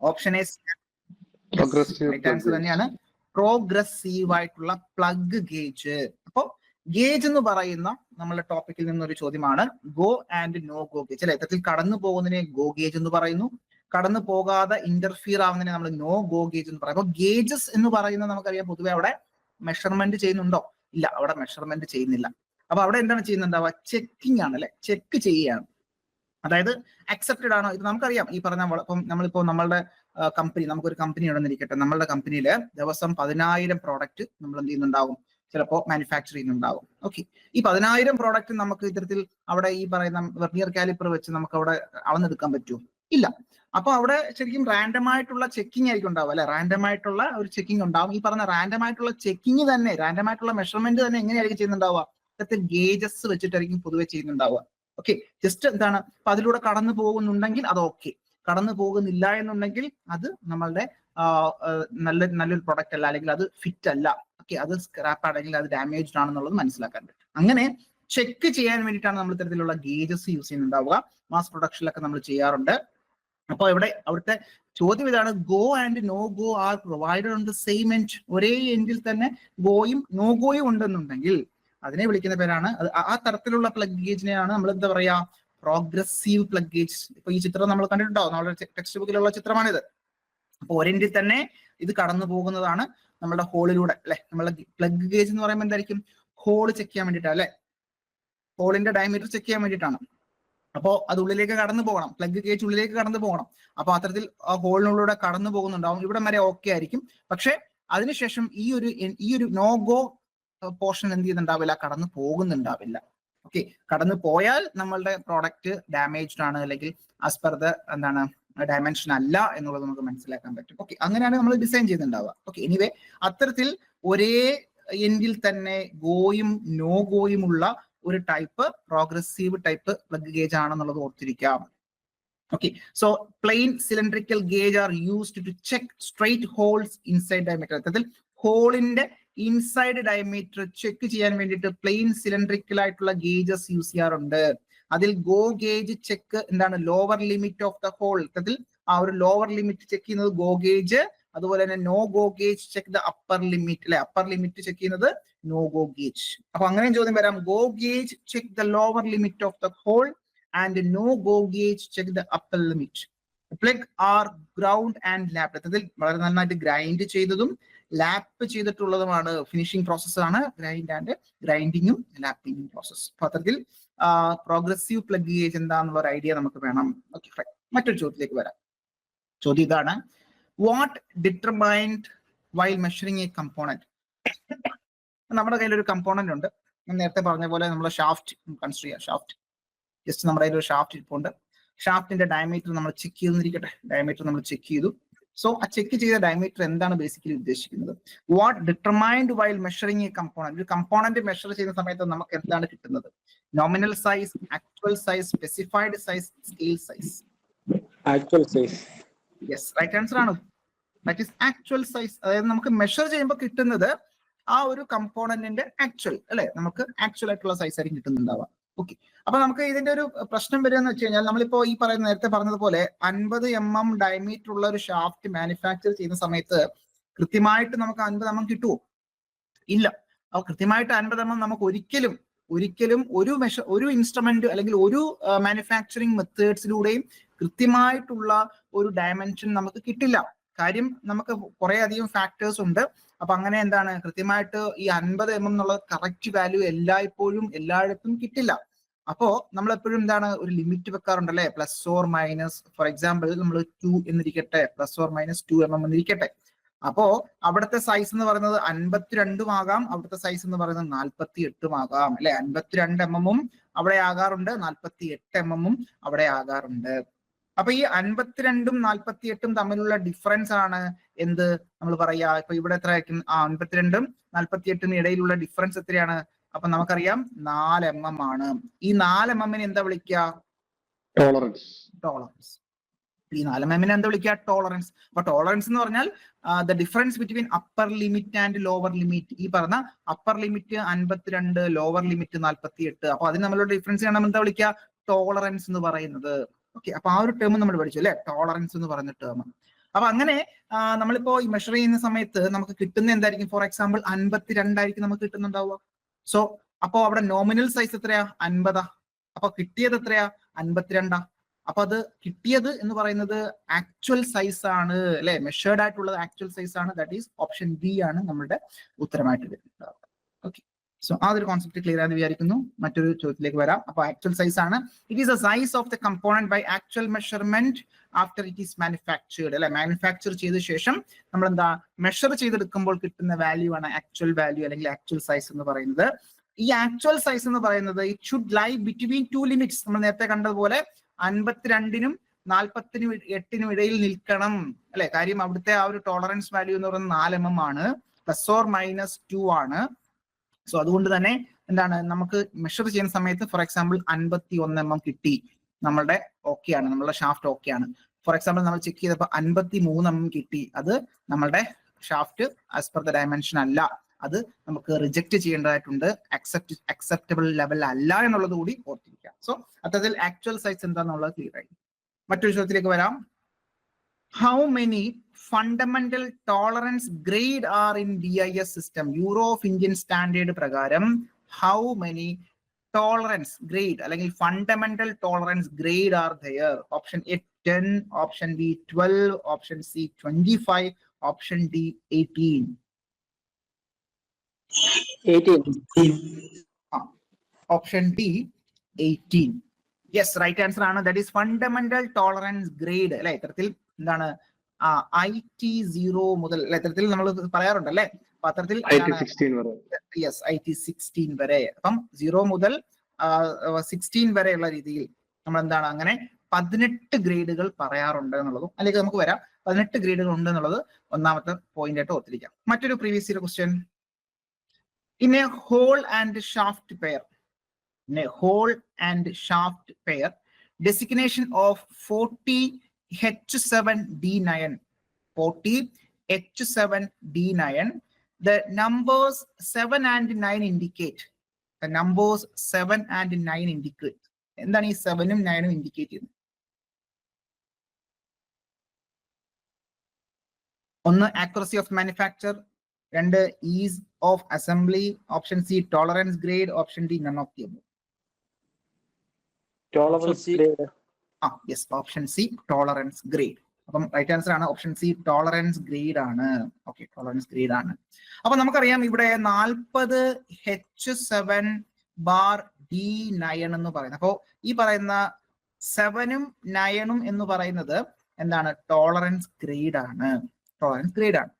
ഓപ്ഷൻ എ ആൻസർ തന്നെയാണ്, പ്രോഗ്രസീവ് ആയിട്ടുള്ള പ്ലഗ് ഗേജ്. അപ്പോ ഗേജ് എന്ന് പറയുന്ന നമ്മളുടെ ടോപ്പിക്കിൽ നിന്നൊരു ചോദ്യമാണ്. Go and no go gauge, അല്ലെ? ഇത്തരത്തിൽ കടന്നു പോകുന്നതിനെ ഗോ ഗേജ് എന്ന് പറയുന്നു. കടന്നു പോകാതെ ഇന്റർഫിയർ ആവുന്നതിനെ നമ്മൾ നോ ഗോ ഗേജ് എന്ന് പറയും. അപ്പൊ ഗേജസ് എന്ന് പറയുന്നത് നമുക്കറിയാം പൊതുവെ അവിടെ മെഷർമെന്റ് ചെയ്യുന്നുണ്ടോ? ഇല്ല, അവിടെ മെഷർമെന്റ് ചെയ്യുന്നില്ല. അപ്പൊ അവിടെ എന്താണ് ചെയ്യുന്നുണ്ടാവുക? ചെക്കിംഗ് ആണ്, അല്ലെ? ചെക്ക് ചെയ്യുകയാണ്. അതായത് അക്സെപ്റ്റഡ് ആണോ? ഇത് നമുക്കറിയാം. ഈ പറഞ്ഞ നമ്മളിപ്പോ നമ്മളുടെ കമ്പനി, നമുക്കൊരു കമ്പനി ഉണ്ടെന്നിരിക്കട്ടെ. നമ്മളുടെ കമ്പനിയിൽ ദിവസം 10,000 പ്രോഡക്റ്റ് നമ്മൾ എന്ത് ചെയ്യുന്നുണ്ടാവും? ചിലപ്പോൾ മാനുഫാക്ചർ ചെയ്യുന്നുണ്ടാവും. ഓക്കെ, ഈ 10,000 പ്രോഡക്റ്റ് നമുക്ക് ഇത്തരത്തിൽ അവിടെ ഈ പറയുന്ന വെർനിയർ കാലിപ്പർ വെച്ച് നമുക്ക് അവിടെ അളന്നെടുക്കാൻ പറ്റുമോ? ഇല്ല. അപ്പൊ അവിടെ ശരിക്കും റാൻഡം ആയിട്ടുള്ള ചെക്കിംഗ് ആയിരിക്കും ഉണ്ടാവുക, അല്ലെ? റാൻഡം ആയിട്ടുള്ള ഒരു ചെക്കിംഗ് ഉണ്ടാവും. ഈ പറഞ്ഞ റാൻഡം ആയിട്ടുള്ള ചെക്കിംഗ് തന്നെ, റാൻഡം ആയിട്ടുള്ള മെഷർമെന്റ് തന്നെ എങ്ങനെയായിരിക്കും ചെയ്യുന്നുണ്ടാവുക? ഇത്തരത്തിൽ ഗേജസ് വെച്ചിട്ടായിരിക്കും പൊതുവെ ചെയ്യുന്നുണ്ടാവുക. ഓക്കെ, ജസ്റ്റ് എന്താണ്? അപ്പൊ അതിലൂടെ കടന്നു പോകുന്നുണ്ടെങ്കിൽ അത് ഓക്കെ, കടന്നു പോകുന്നില്ല എന്നുണ്ടെങ്കിൽ അത് നമ്മളുടെ നല്ലൊരു പ്രൊഡക്റ്റ് അല്ല, അല്ലെങ്കിൽ അത് ഫിറ്റ് അല്ല. ഓക്കെ, അത് സ്ക്രാപ്പ് ആണെങ്കിൽ അത് ഡാമേജ്ഡ് ആണെന്നുള്ളത് മനസ്സിലാക്കാൻ പറ്റും. അങ്ങനെ ചെക്ക് ചെയ്യാൻ വേണ്ടിയിട്ടാണ് നമ്മൾ ഇത്തരത്തിലുള്ള ഗേജസ് യൂസ് ചെയ്യുന്നുണ്ടാവുക. മാസ് പ്രൊഡക്ഷനിലൊക്കെ നമ്മൾ ചെയ്യാറുണ്ട്. അപ്പൊ അവിടുത്തെ ചോദ്യം ഇതാണ്, go and no go are provided on the same end. ഒരേ എൻഡിൽ തന്നെ ഗോയും നോ ഗോയും ഉണ്ടെന്നുണ്ടെങ്കിൽ അതിനെ വിളിക്കുന്ന പേരാണ്, ആ തരത്തിലുള്ള പ്ലഗ് ഗേജിനെയാണ് നമ്മൾ എന്താ പറയാ? Progressive plug gauge. ഇപ്പൊ ഈ ചിത്രം നമ്മൾ കണ്ടിട്ടുണ്ടോ? നമ്മുടെ ടെക്സ്റ്റ് ബുക്കിലുള്ള ചിത്രമാണിത്. അപ്പൊ ഒരെൻഡിൽ തന്നെ ഇത് കടന്നു പോകുന്നതാണ് നമ്മുടെ ഹോളിലൂടെ, അല്ലെ? നമ്മളെ പ്ലഗ് ഗേജ് എന്ന് പറയുമ്പോൾ എന്തായിരിക്കും? ഹോൾ ചെക്ക് ചെയ്യാൻ വേണ്ടിയിട്ടാണ്, അല്ലെ? ഹോളിന്റെ ഡയമീറ്റർ ചെക്ക് ചെയ്യാൻ വേണ്ടിയിട്ടാണ്. അപ്പോ അത് ഉള്ളിലേക്ക് കടന്നു പോകണം, പ്ലഗ് ഗേജ് ഉള്ളിലേക്ക് കടന്നു പോകണം. അപ്പൊ അത്തരത്തിൽ ആ ഹോളിനുള്ളിലൂടെ കടന്നു പോകുന്നുണ്ടാവും. ഇവിടെ വരെ ഓക്കെ ആയിരിക്കും. പക്ഷെ അതിനുശേഷം ഈ ഒരു നോ ഗോ പോർഷൻ എന്ത് ചെയ്യുന്നുണ്ടാവില്ല? കടന്നു പോകുന്നുണ്ടാവില്ല. ഓക്കെ, കടന്നു പോയാൽ നമ്മളുടെ പ്രോഡക്റ്റ് ഡാമേജ്ഡ് ആണ്, അല്ലെങ്കിൽ ആസ് പെർ ദ എന്താണ് ഡയമെൻഷൻ അല്ല എന്നുള്ളത് നമുക്ക് മനസ്സിലാക്കാൻ പറ്റും. ഓക്കെ, അങ്ങനെയാണ് നമ്മൾ ഡിസൈൻ ചെയ്തിട്ടുണ്ടാവുക. ഓക്കെ, എനിവേ അത്തരത്തിൽ ഒരേ എൻഡിൽ തന്നെ ഗോയും നോ ഗോയും ഉള്ള ഒരു type progressive type plug gauge ആണെന്നുള്ളത് ഓർത്തിരിക്കാം. Okay, so plain cylindrical gauge are used to check straight holes inside diameter. അത്തരത്തിൽ ഹോളിന്റെ ഇൻസൈഡ് ഡയമീറ്റർ ചെക്ക് ചെയ്യാൻ വേണ്ടിയിട്ട് പ്ലെയിൻ സിലിണ്ടറിക്കൽ ആയിട്ടുള്ള ഗേജസ് യൂസ് ചെയ്യാറുണ്ട്. അതിൽ ഗോ ഗേജ് ചെക്ക് എന്താണ്, lower limit of the hole. അതിൽ ആ ഒരു ലോവർ ലിമിറ്റ് ചെക്ക് ചെയ്യുന്നത് ഗോ ഗേജ്, അതുപോലെ തന്നെ no go gauge check the upper limit അല്ലെ, അപ്പർ ലിമിറ്റ് ചെക്ക് ചെയ്യുന്നത് നോ ഗോ ഗേജ്. അപ്പൊ അങ്ങനെയും ചോദ്യം വരാം, go gauge check the lower limit of the hole and no go gauge check the upper limit. Plug are ground and lap. അതിൽ വളരെ നന്നായിട്ട് grind ചെയ്തതും ലാപ്പ് ചെയ്തിട്ടുള്ളതുമാണ് ഫിനിഷിംഗ് പ്രോസസ്സാണ് ഗ്രൈൻഡിങ്ങും ലാപ്പിംഗും പ്രോസസ്. അപ്പൊ അത്തരത്തിൽ പ്രോഗ്രസീവ് പ്ലഗ് ഗേജ് എന്താന്നുള്ള ഒരു ഐഡിയ നമുക്ക് വേണം. Okay fine. മറ്റൊരു ചോദ്യത്തിലേക്ക് വരാം. ചോദ്യം ഇതാണ്, what determined while measuring a component. നമ്മുടെ കയ്യിൽ ഒരു കമ്പോണന്റ് ഉണ്ട്. ഞാൻ നേരത്തെ പറഞ്ഞ പോലെ നമ്മൾ ഷാഫ്റ്റ് കൺസിഡർ ചെയ്യാം. ഷാഫ്റ്റ് ജസ്റ്റ് നമ്മുടെ കയ്യിൽ ഒരു ഷാഫ്റ്റ് ഇരിപ്പുണ്ട്. ഷാഫ്റ്റിന്റെ ഡയമീറ്റർ നമ്മൾ ചെക്ക് ചെയ്തിരിക്കട്ടെ. ഡയമീറ്റർ നമ്മൾ ചെക്ക് ചെയ്തു. സോ ആ ചെക്ക് ചെയ്ത ഡയമീറ്റർ എന്താണ് ബേസിക്കലി ഉദ്ദേശിക്കുന്നത്? What determined while measuring a component. ഒരു കമ്പോണന്റ് മെഷർ ചെയ്യുന്ന സമയത്ത് നമുക്ക് എന്താണ് കിട്ടുന്നത്? Nominal size, actual size, specified size, scale size. Actual size. Yes, right answer ആണ്. That is actual size. അതായത് നമുക്ക് മെഷർ ചെയ്യുമ്പോൾ കിട്ടുന്നത് ആ ഒരു കമ്പോണന്റിന്റെ ആക്ച്വൽ അല്ലെ, നമുക്ക് ആക്ച്വൽ ആയിട്ടുള്ള സൈസ് ആയിരിക്കും കിട്ടുന്നുണ്ടാവുക. ഓക്കെ, അപ്പൊ നമുക്ക് ഇതിന്റെ ഒരു പ്രശ്നം വരിക എന്ന് വെച്ച് കഴിഞ്ഞാൽ, നമ്മളിപ്പോ ഈ പറയുന്ന നേരത്തെ പറഞ്ഞതുപോലെ 50 mm ഡയമീറ്റർ ഉള്ള ഒരു ഷാഫ്റ്റ് മാനുഫാക്ചർ ചെയ്യുന്ന സമയത്ത് കൃത്യമായിട്ട് നമുക്ക് 50 mm കിട്ടുമോ? ഇല്ല. അപ്പൊ കൃത്യമായിട്ട് 50 mm നമുക്ക് ഒരിക്കലും ഒരു ഇൻസ്ട്രുമെന്റ് അല്ലെങ്കിൽ ഒരു മാനുഫാക്ചറിങ് മെത്തേഡ്സിലൂടെയും കൃത്യമായിട്ടുള്ള ഒരു ഡയമെൻഷൻ നമുക്ക് കിട്ടില്ല. കാര്യം നമുക്ക് കുറെ അധികം ഫാക്ടേഴ്സ് ഉണ്ട്. അപ്പൊ അങ്ങനെ എന്താണ്, കൃത്യമായിട്ട് ഈ 50 mm എന്നുള്ള കറക്റ്റ് വാല്യൂ എല്ലായ്പ്പോഴും എല്ലായിടത്തും കിട്ടില്ല. അപ്പോ നമ്മൾ എപ്പോഴും എന്താണ്, ഒരു ലിമിറ്റ് വെക്കാറുണ്ടല്ലേ, plus or minus. For example നമ്മൾ 2 എന്നിരിക്കട്ടെ, പ്ലസ് ഓർ മൈനസ് 2 mm എന്നിരിക്കട്ടെ. അപ്പോ അവിടുത്തെ സൈസ് എന്ന് പറയുന്നത് 52 ആകാം, അവിടുത്തെ സൈസ് എന്ന് പറയുന്നത് 48 ആകാം അല്ലെ. 52 mm അവിടെ ആകാറുണ്ട്, 48 mm അവിടെ ആകാറുണ്ട്. അപ്പൊ ഈ 52ഉം 48ഉം തമ്മിലുള്ള ഡിഫറൻസ് ആണ് എന്ത് നമ്മൾ പറയാ. ഇപ്പൊ ഇവിടെ എത്ര ആയിരിക്കും? 52ഉം 48നും ഇടയിലുള്ള ഡിഫറൻസ് എത്രയാണ്? അപ്പൊ നമുക്കറിയാം 4 mm ആണ്. ഈ 4 mm എന്താ വിളിക്കുക? ടോളറൻസ്. ടോളറൻസ്. ഈ 4 mm എന്താ വിളിക്കുക? ടോളറൻസ്. അപ്പൊ ടോളറൻസ് എന്ന് പറഞ്ഞാൽ the difference between upper limit and lower limit. ഈ പറഞ്ഞ അപ്പർ ലിമിറ്റ് 52, ലോവർ ലിമിറ്റ് 48. അപ്പൊ അതിന് നമ്മളുടെ ഡിഫറൻസ് ആണ് എന്താ വിളിക്കുക? ടോളറൻസ് എന്ന് പറയുന്നത്. ഓക്കെ, അപ്പൊ ആ ഒരു ടേം നമ്മൾ പഠിച്ചു അല്ലെ, ടോളറൻസ് എന്ന് പറയുന്ന ടേം. അപ്പൊ അങ്ങനെ നമ്മളിപ്പോ ഈ മെഷർ ചെയ്യുന്ന സമയത്ത് നമുക്ക് കിട്ടുന്ന എന്തായിരിക്കും? ഫോർ എക്സാമ്പിൾ 52 ആയിരിക്കും നമുക്ക് കിട്ടുന്നുണ്ടാവുക. സോ അപ്പൊ അവിടെ നോമിനൽ സൈസ് എത്രയാ? 50. അപ്പൊ കിട്ടിയത് എത്രയാ? 52. അപ്പൊ അത് കിട്ടിയത് എന്ന് പറയുന്നത് ആക്ച്വൽ സൈസ് ആണ് അല്ലെ, മെഷേർഡ് ആയിട്ടുള്ളത് ആക്ച്വൽ സൈസ് ആണ്. ദാറ്റ് ഈസ് ഓപ്ഷൻ ബി ആണ് നമ്മുടെ ഉത്തരമായിട്ട് വരുന്നത്. ഓക്കെ, സോ ആ ഒരു കോൺസെപ്റ്റ് ക്ലിയർ ആണെന്ന് വിചാരിക്കുന്നു. മറ്റൊരു ചോദ്യത്തിലേക്ക് വരാം. അപ്പൊ ആക്ച്വൽ സൈസ് ആണ്. It is a size of the component by actual measurement after it is manufactured അല്ലെ. മാനുഫാക്ചർ ചെയ്ത ശേഷം നമ്മൾ എന്താ മെഷർ ചെയ്തെടുക്കുമ്പോൾ കിട്ടുന്ന വാല്യൂ ആണ് ആക്ച്വൽ വാല്യൂ അല്ലെങ്കിൽ ആക്ച്വൽ സൈസ് എന്ന് പറയുന്നത്. ഈ ആക്ച്വൽ സൈസ് എന്ന് പറയുന്നത് it should lie between 2 limits. നമ്മൾ നേരത്തെ കണ്ടതുപോലെ 52നും 48നും ഇടയിൽ നിൽക്കണം അല്ലെ. കാര്യം അവിടുത്തെ ആ ഒരു ടോളറൻസ് വാല്യൂ എന്ന് പറയുന്നത് 4 mm ആണ്, പ്ലസ് ഓർ മൈനസ് 2 ആണ്. സോ അതുകൊണ്ട് തന്നെ എന്താണ്, നമുക്ക് മെഷർ ചെയ്യുന്ന സമയത്ത് ഫോർ എക്സാമ്പിൾ 51 mm കിട്ടി, നമ്മളുടെ ഓക്കെ ആണ്, നമ്മളുടെ ഷാഫ്റ്റ് ഓക്കെ ആണ്. ഫോർ എക്സാമ്പിൾ നമ്മൾ ചെക്ക് ചെയ്തപ്പോൾ 53 mm കിട്ടി, അത് നമ്മളുടെ shaft as per the dimension അല്ല, അത് നമുക്ക് റിജക്ട് ചെയ്യേണ്ടതായിട്ടുണ്ട്, അക്സെപ്റ്റബിൾ ലെവൽ അല്ല എന്നുള്ളത് കൂടി ഓർത്തിരിക്കാം. സോ അത്തരത്തിൽ ആക്ച്വൽ സൈസ് എന്താണെന്നുള്ളത് ക്ലിയർ ആയി. മറ്റൊരു ചോദ്യത്തിലേക്ക് വരാം. How many fundamental tolerance grade are in BIS system? Bureau of Indian standard പ്രകാരം ഹൗ മെനി ടോളറൻസ് ഗ്രേഡ് അല്ലെങ്കിൽ fundamental tolerance grade are there? Option A 10, option B 12, option C 25, option D 18. 18. Option D 18. Yes, right answer ആണ്. That is fundamental tolerance grade അല്ലെ. ഇത്തരത്തിൽ എന്താണ് IT0 മുതൽ ഇത്തരത്തിൽ നമ്മൾ പറയാറുണ്ടല്ലേ. അപ്പൊ അത്തരത്തിൽ യെസ് IT16 വരെ. അപ്പം 0 മുതൽ 16 വരെയുള്ള രീതിയിൽ നമ്മൾ എന്താണ് അങ്ങനെ 18 ഗ്രേഡുകൾ പറയാറുണ്ട് എന്നുള്ളതും അല്ലെങ്കിൽ നമുക്ക് വരാം. 18 ഗ്രേഡുകൾ ഉണ്ട് എന്നുള്ളത് ഒന്നാമത്തെ പോയിന്റ് ആയിട്ട് ഓർത്തിരിക്കാം. മറ്റൊരു previous year question. In a hole and shaft pair, designation of 40 H7D9, the numbers 7 and 9 indicate. The numbers 7 and 9 indicate. എന്താണ് ഈ 7ഉം 9ഉം ഇൻഡിക്കേറ്റ് ചെയ്യുന്നത്? ഒന്ന് accuracy of manufacture, രണ്ട് ease of assembly, option C tolerance grade, option D none of the above. Tolerance grade. Yes, option C tolerance grade. അപ്പം right answer ആണ് option C tolerance grade ആണ്. Okay, tolerance grade ആണ്. അപ്പൊ നമുക്കറിയാം ഇവിടെ 40 H7 bar D9 എന്ന് പറയുന്നത്. അപ്പോ ഈ പറയുന്ന 7ഉം 9ഉം എന്ന് പറയുന്നത് എന്താണ്? ടോളറൻസ് ഗ്രേഡ് ആണ്. ടോളറൻസ് ഗ്രേഡ് ആണ്.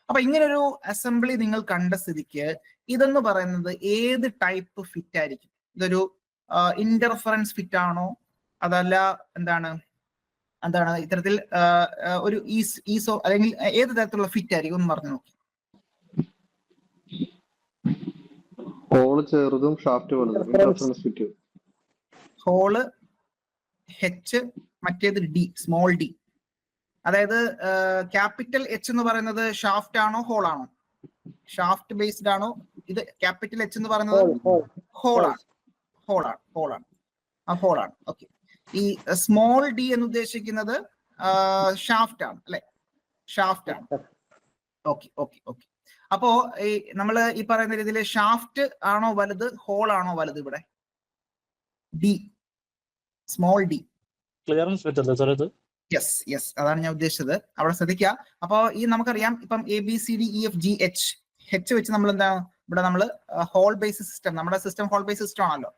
അപ്പൊ ഇങ്ങനൊരു അസംബ്ലി നിങ്ങൾ കണ്ട സ്ഥിതിക്ക് ഇതെന്ന് പറയുന്നത് ഏത് ടൈപ്പ് ഫിറ്റ് ആയിരിക്കും? ഇതൊരു ഇന്റർഫറൻസ് ഫിറ്റ് ആണോ, അതല്ല എന്താണ് ഇത്തരത്തിൽ ഒരു ഈസോ അല്ലെങ്കിൽ ഏത് തരത്തിലുള്ള ഫിറ്റ് ആയിരിക്കും എന്ന് പറഞ്ഞു നോക്കി. ഹോള് ചെറുതും ഷാഫ്റ്റ് വലുതും. ഹോള് H, മറ്റേത് D, സ്മോൾ D. അതായത് ക്യാപിറ്റൽ H എന്ന് പറയുന്നത് ഷാഫ്റ്റ് ആണോ ഹോൾ ആണോ? ഷാഫ്റ്റ് ബേസ്ഡ് ആണോ? ഇത് ക്യാപിറ്റൽ H എന്ന് പറയുന്നത് ഹോളാണ്. ഹോളാണ്. ഓക്കെ. ഈ സ്മോൾ D എന്ന് ഉദ്ദേശിക്കുന്നത് ഷാഫ്റ്റ് ആണ് അല്ലെ? ഷാഫ്റ്റ് ആണ്. ഓക്കെ. അപ്പോ ഈ നമ്മള് ഈ പറയുന്ന രീതിയിൽ ഷാഫ്റ്റ് ആണോ വലുത്, ഹോൾ ആണോ വലുത്? ഇവിടെ D, സ്മോൾ D. ക്ലിയറൻസ് പറ്റല്ലേ സാർ ഇത്? യെസ്, അതാണ് ഞാൻ ഉദ്ദേശിച്ചത്. അവിടെ ശ്രദ്ധിക്കുക. അപ്പോ ഈ നമുക്കറിയാം ഇപ്പം ABCDEFGH വെച്ച് നമ്മൾ എന്താ ഇവിടെ നമ്മൾ ഹോൾ ബേസ് സിസ്റ്റം, നമ്മുടെ സിസ്റ്റം ഹോൾ ബേസ് സിസ്റ്റം ആണല്ലോ.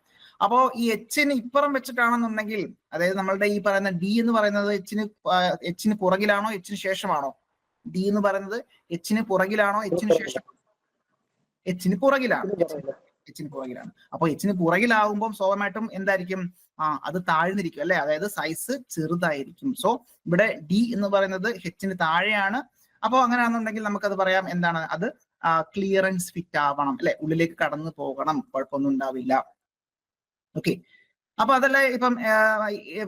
അപ്പോ ഈ Hന് ഇപ്പുറം വെച്ചിട്ടാണെന്നുണ്ടെങ്കിൽ, അതായത് നമ്മളുടെ ഈ പറയുന്ന D എന്ന് പറയുന്നത് Hന് പുറകിലാണോ Hന് ശേഷമാണോ? D എന്ന് പറയുന്നത് Hന് പുറകിലാണോ Hന് ശേഷം? Hന് പുറകിലാണ്. അപ്പൊ Hന് പുറകിലാവുമ്പോൾ സ്വാഭാവികമായിട്ടും എന്തായിരിക്കും? അത് താഴ്ന്നിരിക്കും അല്ലെ? അതായത് സൈസ് ചെറുതായിരിക്കും. സോ ഇവിടെ D എന്ന് പറയുന്നത് Hന് താഴെയാണ്. അപ്പൊ അങ്ങനെയാണെന്നുണ്ടെങ്കിൽ നമുക്കത് പറയാം എന്താണ്? അത് ക്ലിയറൻസ് ഫിറ്റ് ആവണം അല്ലെ? ഉള്ളിലേക്ക് കടന്നു പോകണം, കുഴപ്പമൊന്നും ഉണ്ടാവില്ല. ഓക്കെ. അപ്പൊ അതല്ല ഇപ്പം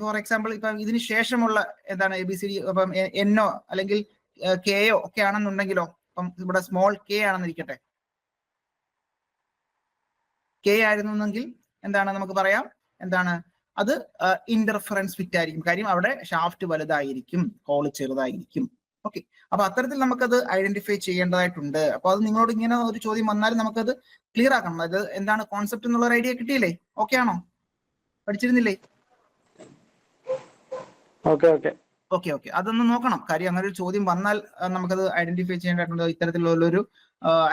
ഫോർ എക്സാമ്പിൾ ഇപ്പം ഇതിന് ശേഷമുള്ള എന്താണ് ABCD ഇപ്പം എന്നോ അല്ലെങ്കിൽ കെയോ ഒക്കെ ആണെന്നുണ്ടെങ്കിലോ, ഇപ്പം ഇവിടെ സ്മോൾ K ആണെന്നിരിക്കട്ടെ, K ആയിരുന്നെങ്കിൽ എന്താണ് നമുക്ക് പറയാം? എന്താണ് അത് ഇന്റർഫറൻസ് ഫിറ്റ് ആയിരിക്കും. കാര്യം അവിടെ ഷാഫ്റ്റ് വലുതായിരിക്കും, ഹോൾ ചെറുതായിരിക്കും. ഓക്കെ. അപ്പൊ അത്തരത്തിൽ നമുക്കത് ഐഡന്റിഫൈ ചെയ്യേണ്ടതായിട്ടുണ്ട്. അപ്പൊ അത് നിങ്ങളോട് ഇങ്ങനെ ഒരു ചോദ്യം വന്നാലും നമുക്കത് ക്ലിയർ ആക്കണം. അത് എന്താണ് കോൺസെപ്റ്റ് എന്നുള്ള ഒരു ഐഡിയ കിട്ടിയില്ലേ? ഓക്കെ ആണോ? പഠിച്ചിരുന്നില്ലേ? ഓക്കെ. അതൊന്ന് നോക്കണം. കാര്യം അങ്ങനെ ഒരു ചോദ്യം വന്നാൽ നമുക്കത് ഐഡന്റിഫൈ ചെയ്യേണ്ടതായിട്ടുണ്ട്. ഇത്തരത്തിലുള്ള ഒരു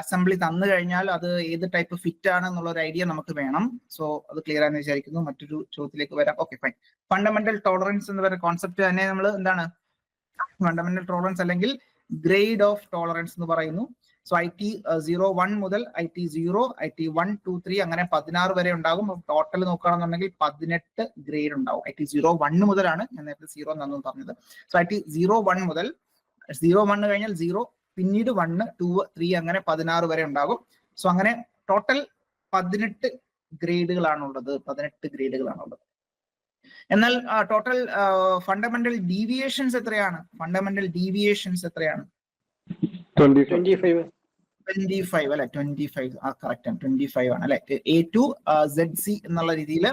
അസംബ്ലി തന്നു കഴിഞ്ഞാൽ അത് ഏത് ടൈപ്പ് ഫിറ്റ് ആണ് എന്നുള്ള ഒരു ഐഡിയ നമുക്ക് വേണം. സോ അത് ക്ലിയർ ആണെന്ന് വിചാരിക്കുന്നു. മറ്റൊരു ചോദ്യത്തിലേക്ക് വരാം. Okay, fine. ഫണ്ടമെന്റൽ ടോളറൻസ് എന്ന് പറയുന്ന കോൺസെപ്റ്റ് തന്നെ നമ്മൾ എന്താണ് ഫണ്ടമെന്റൽ ടോളറൻസ് അല്ലെങ്കിൽ ഗ്രേഡ് ഓഫ് ടോളറൻസ് എന്ന് പറയുന്നു. സോ IT 01 മുതൽ IT 0, IT 1, 2, 3 അങ്ങനെ 16 വരെ ഉണ്ടാകും. ടോട്ടൽ നോക്കുകയാണെന്നുണ്ടെങ്കിൽ 18 ഗ്രേഡ് ഉണ്ടാവും. IT 01 മുതലാണ്, ഞാൻ നേരത്തെ 0 എന്നാണ് പറഞ്ഞത്. സോ IT 01 മുതൽ 01 കഴിഞ്ഞാൽ 0, പിന്നീട് 1, 2, 3 അങ്ങനെ 16 വരെ ഉണ്ടാകും. സോ അങ്ങനെ ടോട്ടൽ 18 ഗ്രേഡുകളാണുള്ളത്. എന്നാൽ ടോട്ടൽ ഫണ്ടമെന്റൽ ഡീവിയേഷൻസ് എത്രയാണ്? 25 അല്ലെ? 25 കറക്റ്റ് ആണ്. 25 ആണ് അല്ലെ? A to ZC എന്നുള്ള രീതിയിൽ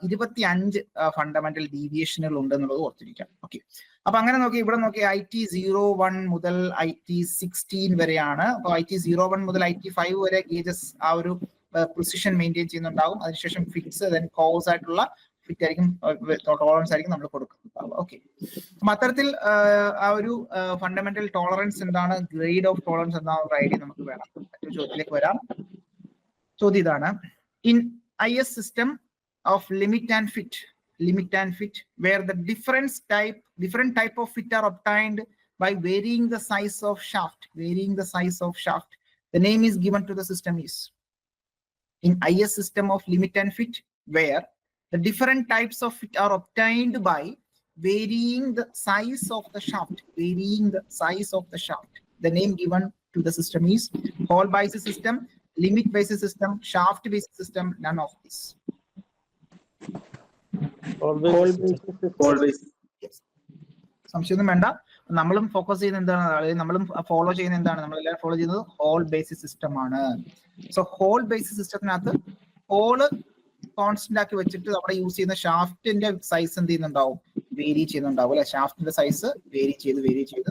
25 ഫണ്ടമെന്റൽ ഡീവിയേഷനുകൾ ഉണ്ട് എന്നുള്ളത് ഓർത്തിരിക്കാം. ഓക്കെ. അപ്പൊ അങ്ങനെ നോക്കി ഇവിടെ നോക്കി IT 01 മുതൽ IT 16 വരെയാണ്. അപ്പൊ IT 01 മുതൽ IT 5 വരെ ഗേജസ് ആ ഒരു പൊസിഷൻ മെയിൻറ്റെയിൻ ചെയ്യുന്നുണ്ടാകും. അതിനുശേഷം ഫിക്സ് ദെൻ കോസ് ആയിട്ടുള്ള ഫിറ്റ് ആയിരിക്കും, ടോളറൻസ് ആയിരിക്കും നമ്മൾ കൊടുക്കുന്നത്. ഓക്കെ. അപ്പൊ അത്തരത്തിൽ ആ ഒരു ഫണ്ടമെന്റൽ ടോളറൻസ് എന്താണ്, ഗ്രേഡ് ഓഫ് ടോളറൻസ് എന്താണെന്ന ഒരു ഐഡിയ നമുക്ക് വേണം. മറ്റൊരു ചോദ്യത്തിലേക്ക് വരാം. ചോദ്യം ഇതാണ്: in IS system of limit and fit where the different type of fit are obtained by varying the size of shaft, the name is given to the system is. In IS system of limit and fit where the different types of fit are obtained by varying the size of the shaft, the name given to the system is hole basis system, limit basis system, shaft basis system, none of this. Always. സംശയമൊന്നും വേണ്ട. നമ്മളും focus ചെയ്യുന്ന എന്താണ്, അതായത് നമ്മളും follow ചെയ്യുന്ന എന്താണ്, നമ്മളെല്ലാം ഫോളോ ചെയ്യുന്നത് ഹോൾ ബേസിസ് സിസ്റ്റം ആണ്. സോ ഹോൾ ബേസിസ് സിസ്റ്റത്തിനകത്ത് ഹോള് കോൺസ്റ്റന്റ് ആക്കി വെച്ചിട്ട് നമ്മുടെ യൂസ് ചെയ്യുന്ന ഷാഫ്റ്റിന്റെ സൈസ് എന്ത് ചെയ്യുന്നുണ്ടാവും, വേരി ചെയ്യുന്നുണ്ടാവും അല്ലെ. ഷാഫ്റ്റിന്റെ സൈസ് വേരി ചെയ്ത്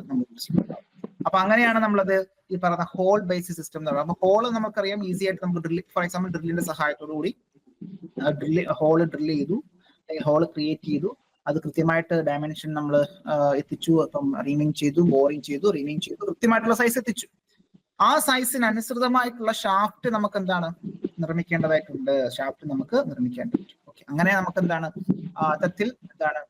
നമ്മൾ യൂസ് ചെയ്യുന്നുണ്ടാവും. അപ്പൊ അങ്ങനെയാണ് നമ്മളത് ഈ പറയുന്ന ഹോൾ ബേസിസ് സിസ്റ്റം എന്ന് പറയുന്നത്. അപ്പൊ ഹോള് നമുക്കറിയാം ഈസി ആയിട്ട് നമുക്ക് ഡ്രിൽ, ഫോർ എക്സാമ്പിൾ ഡ്രില്ലിന്റെ സഹായത്തോടു കൂടി ഹോള് ഡ്രിൽ ചെയ്തു, ഹോള് ക്രിയേറ്റ് ചെയ്തു, അത് കൃത്യമായിട്ട് ഡയമെൻഷൻ നമ്മൾ എത്തിച്ചു, അപ്പം റീമിങ് ചെയ്തു, ബോറിംഗ് ചെയ്തു, റീമിങ് ചെയ്തു, കൃത്യമായിട്ടുള്ള സൈസ് എത്തിച്ചു. ആ സൈസിന് അനുസൃതമായിട്ടുള്ള ഷാഫ്റ്റ് നമുക്ക് എന്താണ് നിർമ്മിക്കേണ്ടതായിട്ടുണ്ട്, ഷാഫ്റ്റ് നമുക്ക് നിർമ്മിക്കേണ്ടതായിട്ടുണ്ട്. ഓക്കെ, അങ്ങനെ നമുക്ക് എന്താണ് അത്തരത്തിൽ എന്താണ്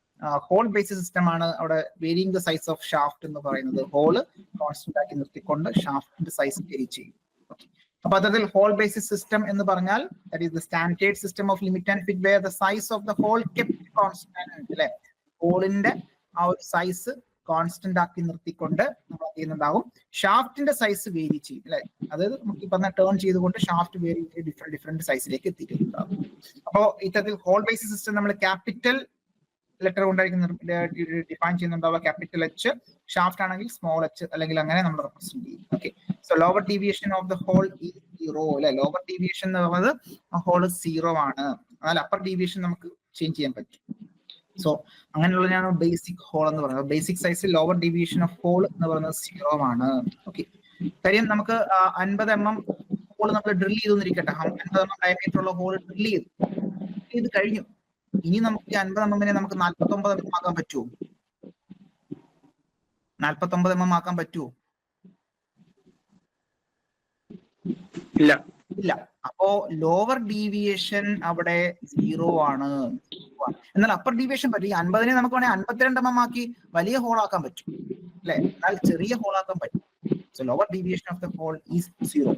ഹോൾ ബേസിസ് സിസ്റ്റം ആണ് അവിടെ varying the size of shaft എന്ന് പറയുന്നത്. ഹോള് കോൺസ്റ്റന്റ് ആക്കി നിർത്തിക്കൊണ്ട് ഷാഫ്റ്റിന്റെ സൈസ് വേരി ചെയ്യും. ഓക്കെ, അപ്പൊ അത്തരത്തിൽ ഹോൾ ബേസിസ് സിസ്റ്റം എന്ന് പറഞ്ഞാൽ that is the standard system of limit and fit where the size of the hole kept constant അല്ലെ. ഹോളിന്റെ ആ ഒരു സൈസ് കോൺസ്റ്റന്റ് ആക്കി നിർത്തിക്കൊണ്ട് നമ്മൾ എന്ത് ചെയ്യുന്നുണ്ടാവും, ഷാഫ്റ്റിന്റെ സൈസ് വേരി ചെയ്യും അല്ലെ. അതായത് നമുക്ക് ഈ പറഞ്ഞ ടേൺ ചെയ്തുകൊണ്ട് ഷാഫ്റ്റ് വേരി ഡിഫറെന്റ് സൈസിലേക്ക് എത്തിയിട്ടുണ്ടാവും. അപ്പോ ഇത്തരത്തിൽ ഹോൾ ബേസിസ് സിസ്റ്റം നമ്മൾ ക്യാപിറ്റൽ ലെറ്റർ കൊണ്ടായിരിക്കും ഡിഫൈൻ ചെയ്യുന്നുണ്ടാവുക, ക്യാപിറ്റൽ എച്ച്. ഷാഫ്റ്റ് ആണെങ്കിൽ സ്മോൾ എച്ച് അല്ലെങ്കിൽ അങ്ങനെ നമ്മൾ റെപ്രസെന്റ് ചെയ്യും. Okay, so lower deviation of the hole ഈ 0 അല്ലെ. ലോവർ ഡീവിയേഷൻ എന്ന് പറയുന്നത് ഹോൾ 0 ആണ്, എന്നാൽ അപ്പർ ഡീവിയേഷൻ നമുക്ക് ചേഞ്ച് ചെയ്യാൻ പറ്റും. സോ അങ്ങനെയുള്ളതാണ് ബേസിക് ഹോൾ എന്ന് പറയുന്നത്. Basic size lower deviation of hole എന്ന് പറയുന്നത് 0 ആണ്. ഓക്കെ, കാര്യം നമുക്ക് 50 mm ഹോൾ നമ്മൾ ഡ്രിൽ ചെയ്തിരിക്കട്ടെ, 50 mm ഡയമീറ്റർ ഉള്ള ഹോൾ ഡ്രിൽ ചെയ്ത് കഴിഞ്ഞു. ഇനി നമുക്ക് 50 mm നമുക്ക് 49 mm ആക്കാൻ പറ്റുമോ? 49 mm ആക്കാൻ പറ്റുമോ? ഇല്ല. അപ്പോ ലോവർ ഡീവിയേഷൻ അവിടെ 0 ആണ്. എന്നാൽ അപ്പർ ഡീവിയേഷൻ പറ്റും. ഈ 50-നെ നമുക്ക് വേണമെങ്കിൽ 52 mm ആക്കി വലിയ ഹോൾ ആക്കാൻ പറ്റും അല്ലെ, എന്നാൽ ചെറിയ ഹോൾ ആക്കാൻ പറ്റും. So lower deviation of the hole is 0.